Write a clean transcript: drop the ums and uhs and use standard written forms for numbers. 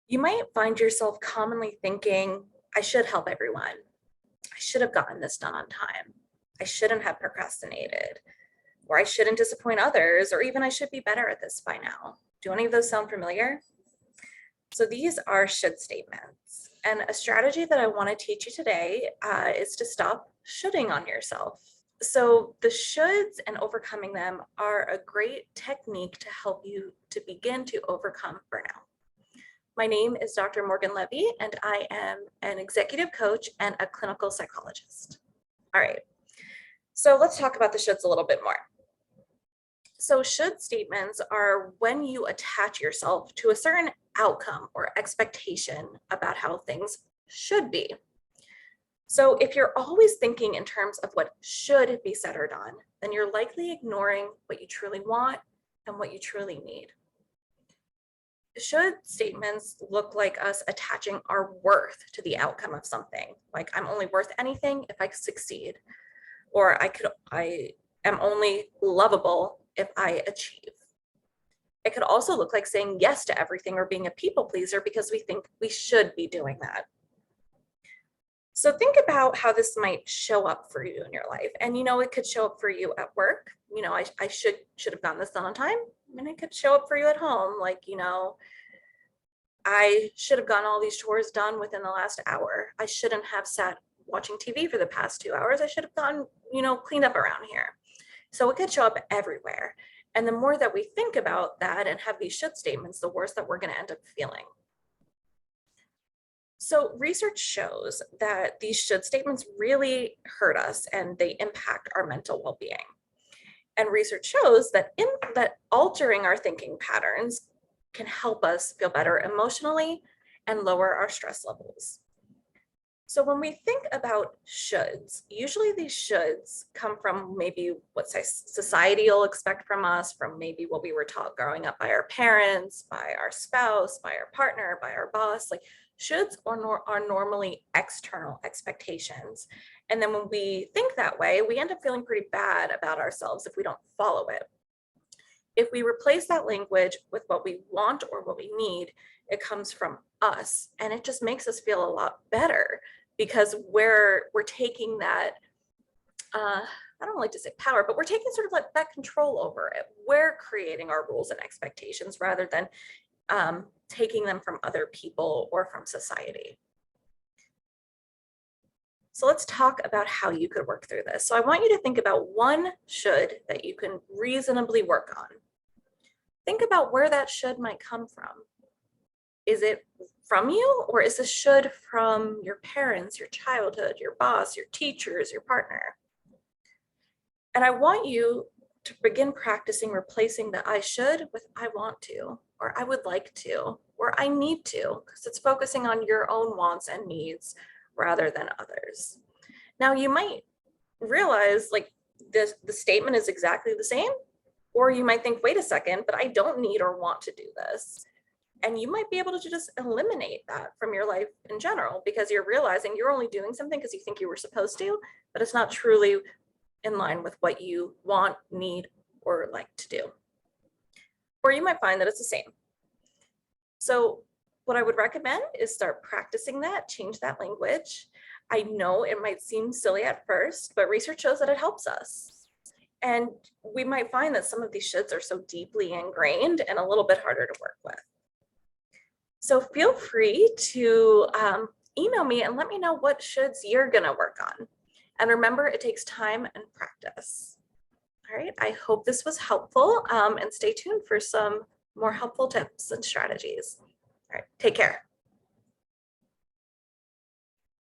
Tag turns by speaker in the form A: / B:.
A: You might find yourself commonly thinking, I should help everyone. I should have gotten this done on time. I shouldn't have procrastinated, or I shouldn't disappoint others, or even I should be better at this by now. Do any of those sound familiar? So these are should statements. And a strategy that I want to teach you today is to stop shoulding on yourself. So the shoulds and overcoming them are a great technique to help you to begin to overcome burnout. My name is Dr. Morgan Levy, and I am an executive coach and a clinical psychologist. All right, so let's talk about the shoulds a little bit more. So should statements are when you attach yourself to a certain outcome or expectation about how things should be. So if you're always thinking in terms of what should be said or done, then you're likely ignoring what you truly want and what you truly need. Should statements look like us attaching our worth to the outcome of something, like I'm only worth anything if I succeed, or I am only lovable if I achieve. It could also look like saying yes to everything or being a people pleaser because we think we should be doing that. So think about how this might show up for you in your life. And it could show up for you at work. I should have gotten this done on time. And it could show up for you at home, like, I should have gotten all these chores done within the last hour. I shouldn't have sat watching TV for the past 2 hours. I should have gotten, cleaned up around here. So it could show up everywhere. And the more that we think about that and have these should statements, the worse that we're going to end up feeling. So research shows that these should statements really hurt us and they impact our mental well-being. And research shows that altering our thinking patterns can help us feel better emotionally and lower our stress levels. So when we think about shoulds, usually these shoulds come from maybe what society will expect from us, from maybe what we were taught growing up by our parents, by our spouse, by our partner, by our boss. Like shoulds are normally external expectations. And then when we think that way, we end up feeling pretty bad about ourselves if we don't follow it. If we replace that language with what we want or what we need, it comes from us, and it just makes us feel a lot better because we're taking that, I don't like to say power, but we're taking sort of like that control over it. We're creating our rules and expectations rather than taking them from other people or from society. So let's talk about how you could work through this. So I want you to think about one should that you can reasonably work on. Think about where that should might come from. Is it from you, or is the should from your parents, your childhood, your boss, your teachers, your partner? And I want you to begin practicing replacing the I should with I want to, or I would like to, or I need to, because it's focusing on your own wants and needs rather than others. Now you might realize like the statement is exactly the same, or you might think, wait a second, but I don't need or want to do this. And you might be able to just eliminate that from your life in general because you're realizing you're only doing something because you think you were supposed to, but it's not truly in line with what you want, need, or like to do. Or you might find that it's the same. So what I would recommend is start practicing that, change that language. I know it might seem silly at first, but research shows that it helps us. And we might find that some of these shoulds are so deeply ingrained and a little bit harder to work with. So feel free to email me and let me know what shoulds you're gonna work on. And remember, it takes time and practice. All right, I hope this was helpful and stay tuned for some more helpful tips and strategies. All right, take care.